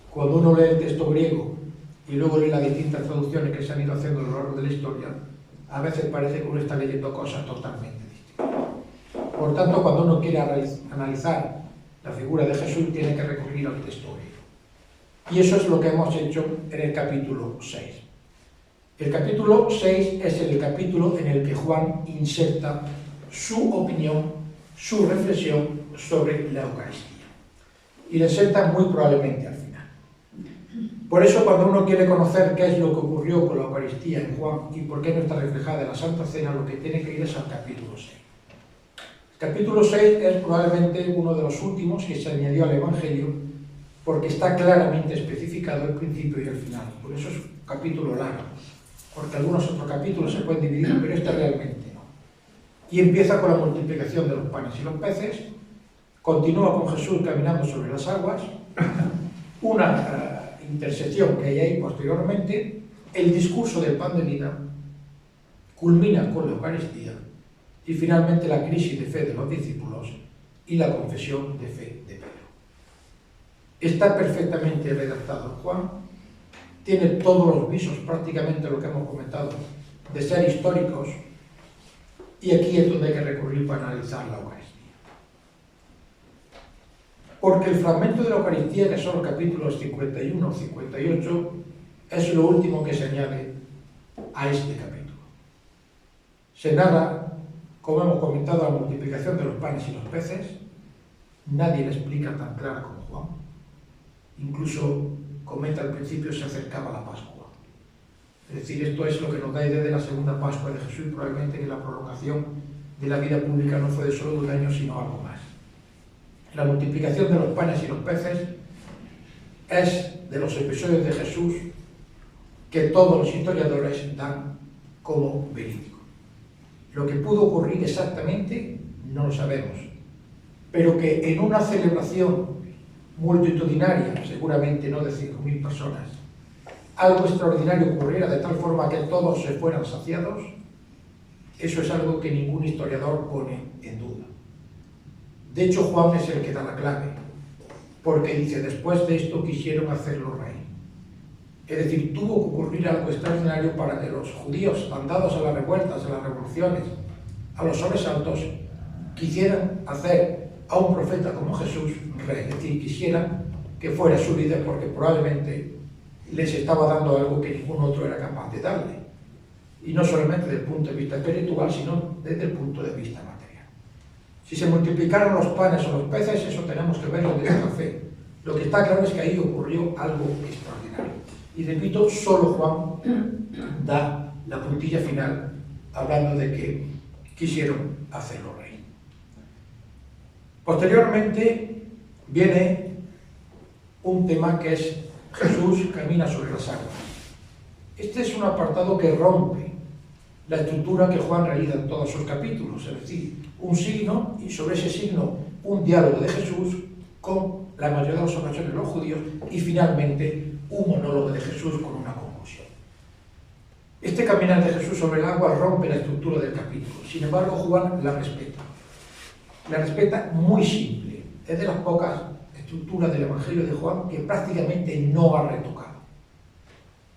Cuando uno lee el texto griego y luego lee las distintas traducciones que se han ido haciendo a lo largo de la historia, a veces parece que uno está leyendo cosas totalmente distintas. Por tanto, cuando uno quiere analizar la figura de Jesús, tiene que recurrir al texto griego. Y eso es lo que hemos hecho en el capítulo 6. El capítulo 6 es el capítulo en el que Juan inserta su opinión, su reflexión sobre la Eucaristía. Y la inserta muy probablemente al final. Por eso, cuando uno quiere conocer qué es lo que ocurrió con la Eucaristía en Juan y por qué no está reflejada en la Santa Cena, lo que tiene que ir es al capítulo 6. El capítulo 6 es probablemente uno de los últimos que se añadió al Evangelio porque está claramente especificado el principio y el final. Por eso es un capítulo largo, porque algunos otros capítulos se pueden dividir, pero este realmente no. Y empieza con la multiplicación de los panes y los peces, continúa con Jesús caminando sobre las aguas, una intersección que hay ahí posteriormente, el discurso del pan de vida, culmina con la Eucaristía y finalmente la crisis de fe de los discípulos y la confesión de fe de Pedro. Está perfectamente redactado Juan tiene todos los visos, prácticamente lo que hemos comentado, de ser históricos, y aquí es donde hay que recurrir para analizar la Eucaristía. Porque el fragmento de la Eucaristía, que son los capítulos 51 y 58, es lo último que se añade a este capítulo. Se narra, como hemos comentado, la multiplicación de los panes y los peces. Nadie la explica tan clara como Juan. Incluso comenta al principio se acercaba la Pascua. Es decir, esto es lo que nos da idea de la segunda Pascua de Jesús, y probablemente que la prolongación de la vida pública no fue de solo un año, sino algo más. La multiplicación de los panes y los peces es de los episodios de Jesús que todos los historiadores dan como verídico. Lo que pudo ocurrir exactamente no lo sabemos, pero que en una celebración multitudinaria, seguramente no de 5.000 personas, algo extraordinario ocurriera de tal forma que todos se fueran saciados, eso es algo que ningún historiador pone en duda. De hecho, Juan es el que da la clave, porque dice, después de esto quisieron hacerlo rey. Es decir, tuvo que ocurrir algo extraordinario para que los judíos, mandados a las revueltas, a las revoluciones, a los sobresaltos, quisieran hacer a un profeta como Jesús rey. Es decir, quisieran que fuera su líder, porque probablemente les estaba dando algo que ningún otro era capaz de darle. Y no solamente desde el punto de vista espiritual, sino desde el punto de vista material. Si se multiplicaron los panes o los peces, eso tenemos que verlo desde la fe. Lo que está claro es que ahí ocurrió algo extraordinario. Y repito, solo Juan da la puntilla final hablando de que quisieron hacerlo rey. Posteriormente viene un tema que es Jesús camina sobre las aguas. Este es un apartado que rompe la estructura que Juan realiza en todos sus capítulos, es decir, un signo y sobre ese signo un diálogo de Jesús con la mayoría de las ocasiones los judíos y finalmente un monólogo de Jesús con una conclusión. Este caminar de Jesús sobre el agua rompe la estructura del capítulo, sin embargo Juan la respeta. La respeta muy simple, es de las pocas estructuras del Evangelio de Juan que prácticamente no ha retocado.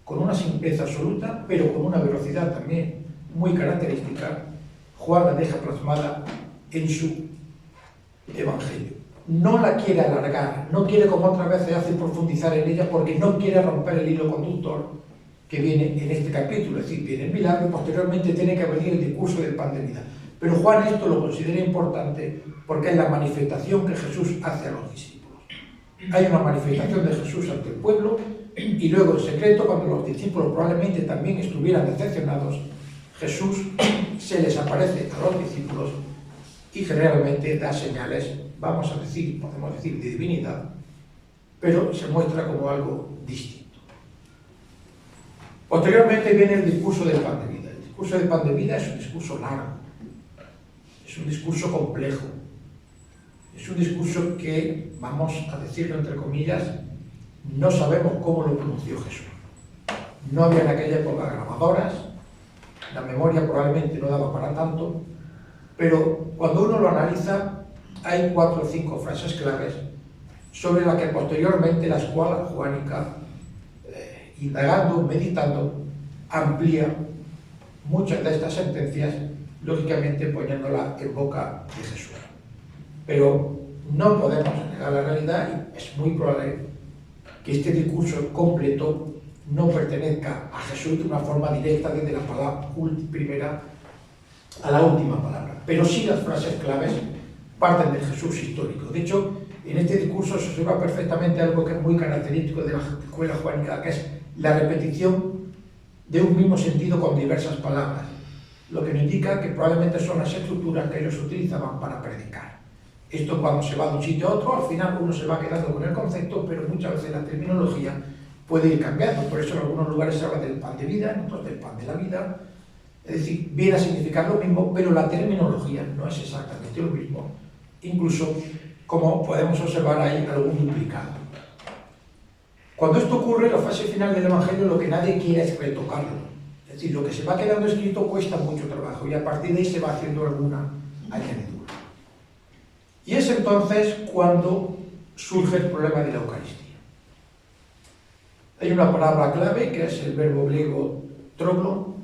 Con una simpleza absoluta, pero con una velocidad también muy característica, Juan la deja plasmada en su Evangelio. No la quiere alargar, no quiere como otras veces hace profundizar en ella porque no quiere romper el hilo conductor que viene en este capítulo, es decir, viene el milagro y posteriormente tiene que venir el discurso del pan de vida. Pero Juan esto lo considera importante porque es la manifestación que Jesús hace a los discípulos. Hay una manifestación de Jesús ante el pueblo y luego en secreto, cuando los discípulos probablemente también estuvieran decepcionados, Jesús se les aparece a los discípulos y generalmente da señales, vamos a decir, podemos decir, de divinidad, pero se muestra como algo distinto. Posteriormente viene el discurso del pan de vida. El discurso del pan de vida es un discurso largo, es un discurso complejo, es un discurso que, vamos a decirlo entre comillas, no sabemos cómo lo pronunció Jesús. No había en aquella época grabadoras, la memoria probablemente no daba para tanto, pero cuando uno lo analiza, hay 4 o 5 frases claves sobre las que posteriormente la escuela juánica, indagando, meditando, amplía muchas de estas sentencias, lógicamente poniéndolas en boca de Jesús. Pero no podemos negar la realidad y es muy probable que este discurso completo no pertenezca a Jesús de una forma directa desde la palabra primera a la última palabra. Pero sí las frases claves parten del Jesús histórico. De hecho, en este discurso se observa perfectamente algo que es muy característico de la escuela juánica, que es la repetición de un mismo sentido con diversas palabras, lo que nos indica que probablemente son las estructuras que ellos utilizaban para predicar. Esto cuando se va de un sitio a otro, al final uno se va quedando con el concepto, pero muchas veces la terminología puede ir cambiando. Por eso en algunos lugares se habla del pan de vida, en otros del pan de la vida. Es decir, viene a significar lo mismo, pero la terminología no es exactamente lo mismo. Incluso, como podemos observar, hay algún duplicado. Cuando esto ocurre, en la fase final del Evangelio, lo que nadie quiere es retocarlo. Es decir, lo que se va quedando escrito cuesta mucho trabajo y a partir de ahí se va haciendo alguna añadidura. Y es entonces cuando surge el problema de la Eucaristía. Hay una palabra clave que es el verbo griego troglo,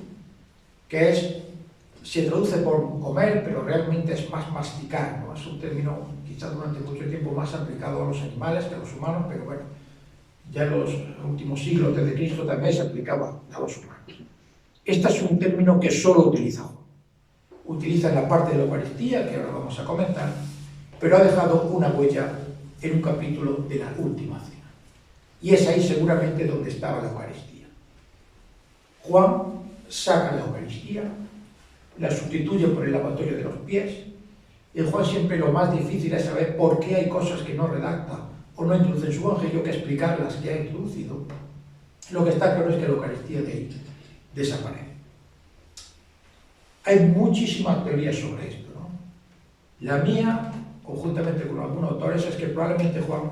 que se traduce por comer, pero realmente es más masticar, ¿no? Es un término quizás durante mucho tiempo más aplicado a los animales que a los humanos, pero bueno, ya en los últimos siglos desde Cristo también se aplicaba a los humanos. Este es un término que solo utiliza Juan. Utiliza en la parte de la Eucaristía, que ahora vamos a comentar, pero ha dejado una huella en un capítulo de la Última Cena. Y es ahí seguramente donde estaba la Eucaristía. Juan saca la Eucaristía, la sustituye por el lavatorio de los pies. En Juan siempre lo más difícil es saber por qué hay cosas que no redacta o no introduce en su evangelio que explicar las que ha introducido. Lo que está claro es que la Eucaristía de ahí desaparece. Hay muchísimas teorías sobre esto, ¿no? La mía, conjuntamente con algunos autores, es que probablemente Juan,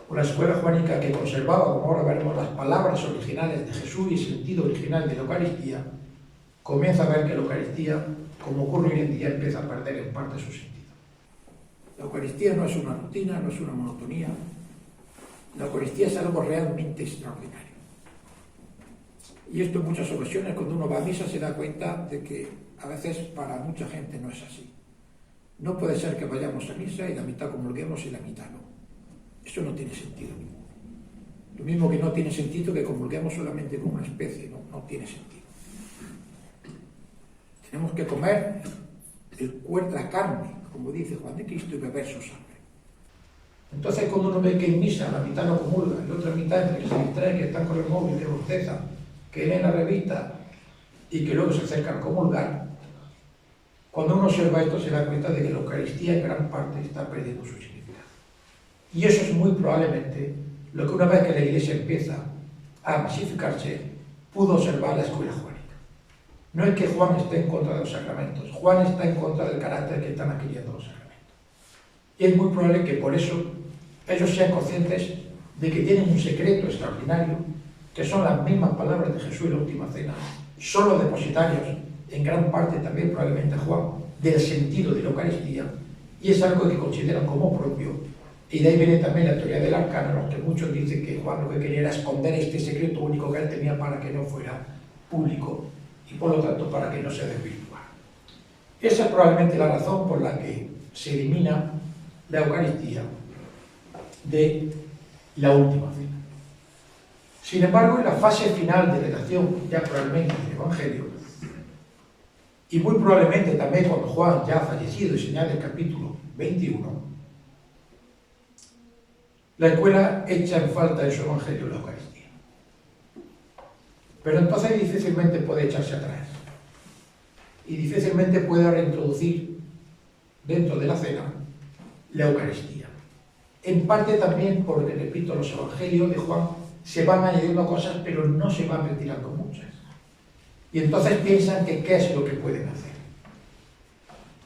con la escuela juánica que conservaba, como ahora veremos, las palabras originales de Jesús y el sentido original de la Eucaristía, comienza a ver que la Eucaristía, como ocurre hoy en día, empieza a perder en parte su sentido. La Eucaristía no es una rutina, no es una monotonía. La Eucaristía es algo realmente extraordinario. Y esto en muchas ocasiones, cuando uno va a misa, se da cuenta de que a veces para mucha gente no es así. No puede ser que vayamos a misa y la mitad comulguemos y la mitad no. Eso no tiene sentido ninguno. Lo mismo que no tiene sentido que comulguemos solamente con una especie, no tiene sentido. Tenemos que comer el cuerpo, la carne, como dice Juan de Cristo, y beber su sangre. Entonces, cuando uno ve que en misa la mitad no comulga, y la otra mitad entre que se distrae, que están con el móvil, que bostezan, que leen la revista y que luego se acercan a comulgar, cuando uno observa esto se da cuenta de que la Eucaristía en gran parte está perdiendo su significado. Y eso es muy probablemente lo que una vez que la Iglesia empieza a masificarse, pudo observar la escuela juánica. No es que Juan esté en contra de los sacramentos, Juan está en contra del carácter que están adquiriendo los sacramentos. Y es muy probable que por eso ellos sean conscientes de que tienen un secreto extraordinario, que son las mismas palabras de Jesús en la Última Cena, son los depositarios, en gran parte también probablemente Juan, del sentido de la Eucaristía, y es algo que consideran como propio. Y de ahí viene también la teoría del arcano, en los que muchos dicen que Juan lo que quería era esconder este secreto único que él tenía para que no fuera público y por lo tanto para que no se desvirtuara. Esa es probablemente la razón por la que se elimina la Eucaristía de la Última Cena. Sin embargo, en la fase final de redacción, ya probablemente del Evangelio, y muy probablemente también cuando Juan ya ha fallecido y señala el capítulo 21, la escuela echa en falta en su Evangelio la Eucaristía. Pero entonces difícilmente puede echarse atrás y difícilmente puede reintroducir dentro de la cena la Eucaristía. En parte también porque, repito, los Evangelios de Juan se van añadiendo cosas, pero no se van retirando muchas. Y entonces piensan que qué es lo que pueden hacer.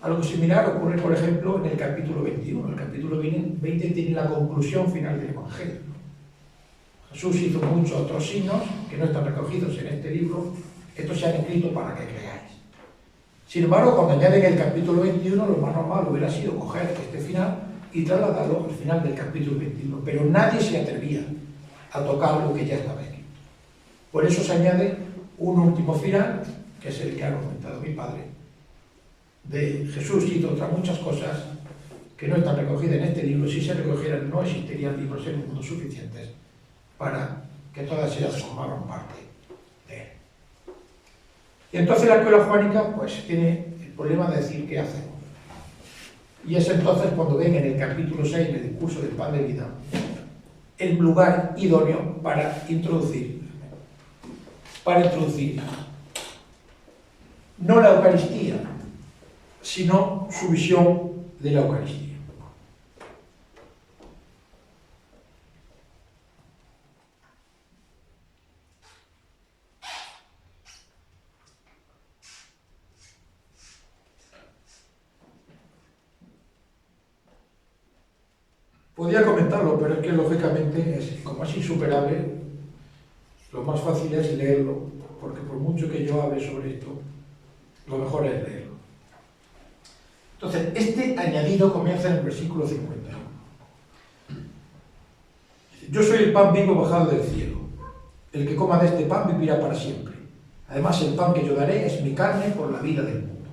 Algo similar ocurre, por ejemplo, en el capítulo 21. El capítulo 20 tiene la conclusión final del Evangelio. Jesús hizo muchos otros signos que no están recogidos en este libro. Estos se han escrito para que creáis. Sin embargo, cuando añaden el capítulo 21, lo más normal hubiera sido coger este final y trasladarlo al final del capítulo 21. Pero nadie se atrevía a tocar lo que ya estaba escrito. Por eso se añade un último final, que es el que ha comentado mi padre, de Jesús hizo otras muchas cosas que no están recogidas en este libro. Si se recogieran, no existirían libros en el mundo suficientes para que todas ellas formaran parte de él. Y entonces la escuela juánica pues tiene el problema de decir qué hacemos. Y es entonces cuando ven en el capítulo 6 del discurso del pan de vida el lugar idóneo para introducir no la Eucaristía, sino su visión de la Eucaristía. Podría comentarlo, pero es que lógicamente, como es insuperable, lo más fácil es leerlo, porque por mucho que yo hable sobre esto, lo mejor es leerlo. Entonces, este añadido comienza en el versículo 51. Yo soy el pan vivo bajado del cielo. El que coma de este pan vivirá para siempre. Además, el pan que yo daré es mi carne por la vida del mundo.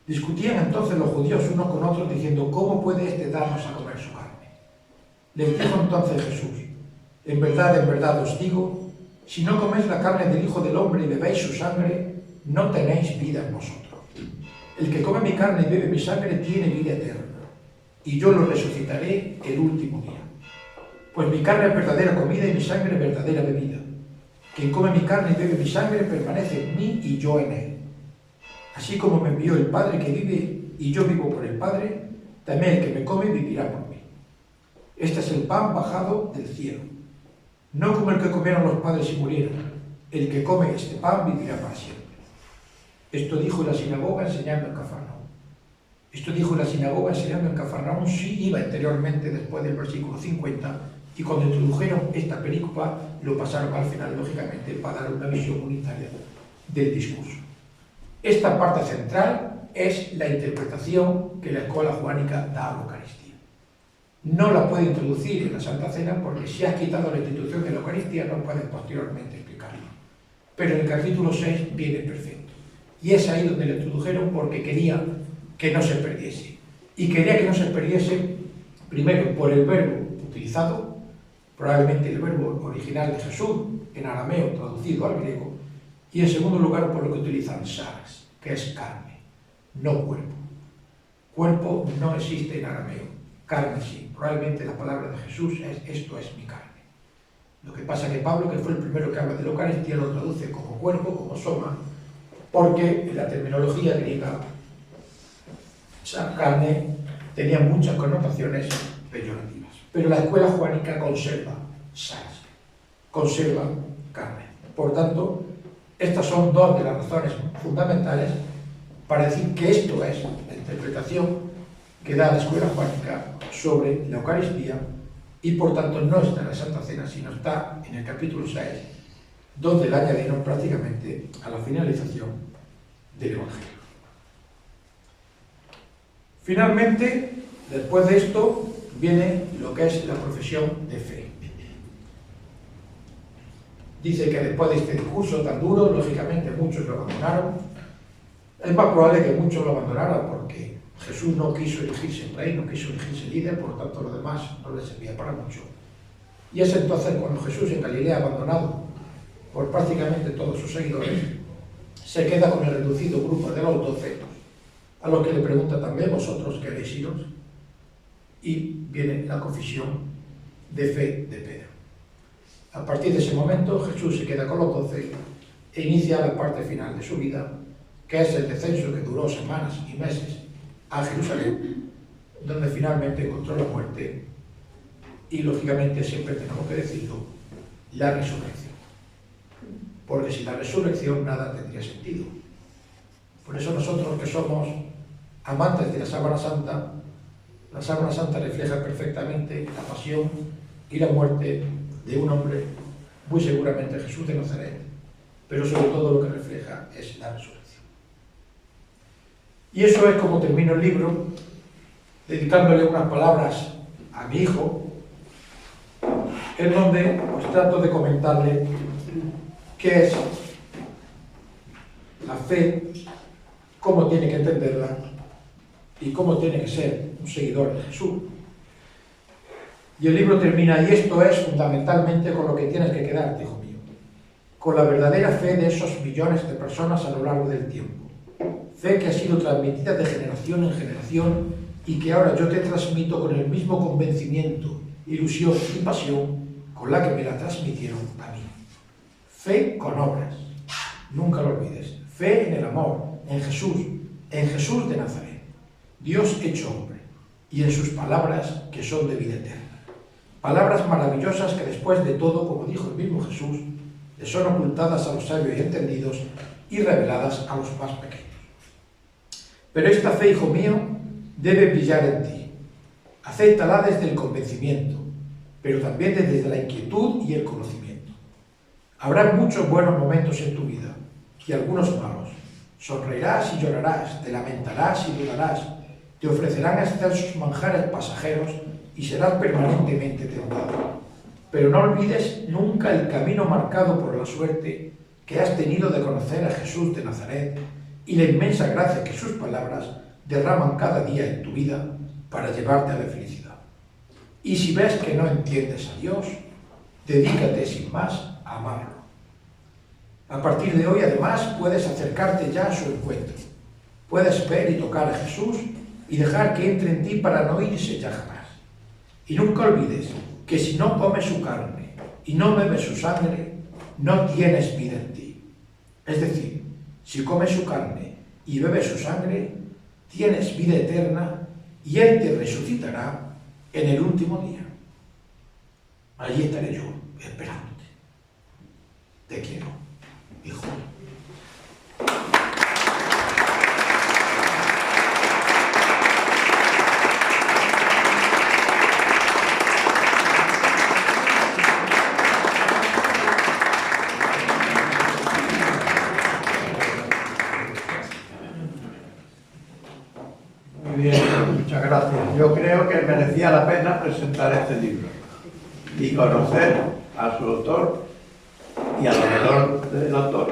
Discutían entonces los judíos unos con otros diciendo, ¿cómo puede éste darnos a comer su carne? Les dijo entonces Jesús, en verdad os digo, si no coméis la carne del Hijo del Hombre y bebéis su sangre, no tenéis vida en vosotros. El que come mi carne y bebe mi sangre tiene vida eterna, y yo lo resucitaré el último día. Pues mi carne es verdadera comida y mi sangre es verdadera bebida. Quien come mi carne y bebe mi sangre permanece en mí y yo en él. Así como me envió el Padre que vive y yo vivo por el Padre, también el que me come vivirá por mí. Este es el pan bajado del cielo, no como el que comieron los padres y murieron. El que come este pan vivirá para siempre. Esto dijo en la sinagoga enseñando en Cafarnaúm. Sí iba anteriormente después del versículo 50, y cuando introdujeron esta perícopa lo pasaron al final, lógicamente, para dar una visión unitaria del discurso. Esta parte central es la interpretación que la escuela juánica da a la Eucaristía. No la puede introducir en la Santa Cena porque si has quitado la institución de la Eucaristía no puedes posteriormente explicarlo. Pero en el capítulo 6 viene perfecto. Y es ahí donde la introdujeron porque quería que no se perdiese. Y quería que no se perdiese, primero, por el verbo utilizado, probablemente el verbo original de Jesús, en arameo traducido al griego, y en segundo lugar por lo que utilizan saras, que es carne, no cuerpo. Cuerpo no existe en arameo, carne sí. Probablemente la palabra de Jesús es esto es mi carne. Lo que pasa que Pablo, que fue el primero que habla de la Eucaristía, lo traduce como cuerpo, como soma, porque en la terminología griega esa carne tenía muchas connotaciones peyorativas. Pero la escuela juánica conserva saras, conserva carne. Por tanto, estas son dos de las razones fundamentales para decir que esto es la interpretación que da la escuela juánica sobre la Eucaristía y por tanto no está en la Santa Cena, sino está en el capítulo 6, donde la añadieron prácticamente a la finalización del Evangelio. Finalmente, después de esto, viene lo que es la profesión de fe. Dice que después de este discurso tan duro, lógicamente muchos lo abandonaron. Es más probable que muchos lo abandonaran porque Jesús no quiso elegirse rey, no quiso elegirse líder, por lo tanto lo demás no les servía para mucho. Y es entonces cuando Jesús en Galilea, abandonado por prácticamente todos sus seguidores, se queda con el reducido grupo de los 12, a los que le pregunta también, ¿vosotros queréis iros? Y viene la confesión de fe de Pedro. A partir de ese momento Jesús se queda con los 12 e inicia la parte final de su vida, que es el descenso que duró semanas y meses a Jerusalén, donde finalmente encontró la muerte y lógicamente siempre tenemos que decirlo, la resurrección. Porque sin la resurrección nada tendría sentido. Por eso nosotros que somos amantes de la Sábana Santa, la Sábana Santa refleja perfectamente la pasión y la muerte de un hombre, muy seguramente Jesús de Nazaret, pero sobre todo lo que refleja es la resurrección. Y eso es como termino el libro, dedicándole unas palabras a mi hijo, en donde os trato de comentarle qué es la fe, cómo tiene que entenderla y cómo tiene que ser un seguidor de Jesús. Y el libro termina, y esto es fundamentalmente con lo que tienes que quedarte, hijo mío, con la verdadera fe de esos millones de personas a lo largo del tiempo. Fe que ha sido transmitida de generación en generación y que ahora yo te transmito con el mismo convencimiento, ilusión y pasión con la que me la transmitieron a mí. Fe con obras, nunca lo olvides. Fe en el amor, en Jesús de Nazaret, Dios hecho hombre, y en sus palabras que son de vida eterna. Palabras maravillosas que después de todo, como dijo el mismo Jesús, le son ocultadas a los sabios y entendidos y reveladas a los más pequeños. Pero esta fe, hijo mío, debe brillar en ti. Acéptala desde el convencimiento, pero también desde la inquietud y el conocimiento. Habrá muchos buenos momentos en tu vida y algunos malos. Sonreirás y llorarás, te lamentarás y dudarás, te ofrecerán excelsos manjares pasajeros y serás permanentemente tentado. pero no olvides nunca el camino marcado por la suerte que has tenido de conocer a Jesús de Nazaret y la inmensa gracia que sus palabras derraman cada día en tu vida para llevarte a la felicidad. Y si ves que no entiendes a Dios, dedícate sin más a amarlo. A partir de hoy, además, puedes acercarte ya a su encuentro. Puedes ver y tocar a Jesús y dejar que entre en ti para no irse ya jamás. Y nunca olvides que si no comes su carne y no bebes su sangre, no tienes vida en ti. Es decir, si comes su carne y bebes su sangre, tienes vida eterna y Él te resucitará en el último día. Allí estaré yo, esperándote. Te quiero, hijo.
Muy bien, muchas gracias. Yo creo que merecía la pena presentar este libro y conocer a su autor y al autor del autor.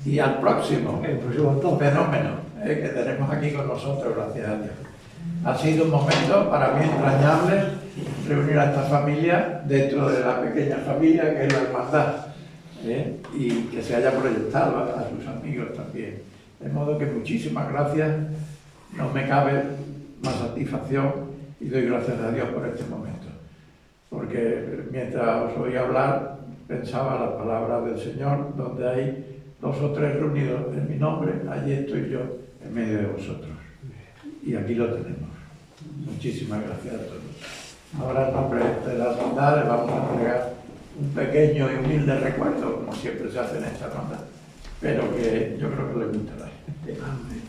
Y al próximo fenómeno que tenemos aquí con nosotros, gracias a Dios. Ha sido un momento para mí entrañable reunir a esta familia dentro de la pequeña familia que es la hermandad. Y que se haya proyectado a sus amigos también. De modo que muchísimas gracias, no me cabe más satisfacción y doy gracias a Dios por este momento. Porque mientras os oí hablar, pensaba las palabras del Señor, donde hay 2 o 3 reunidos en mi nombre, allí estoy yo en medio de vosotros. Y aquí lo tenemos. Muchísimas gracias a todos. Ahora en nombre de la hermandad les vamos a entregar un pequeño y humilde recuerdo, como siempre se hace en esta ronda, pero que yo creo que les gustará. Amén.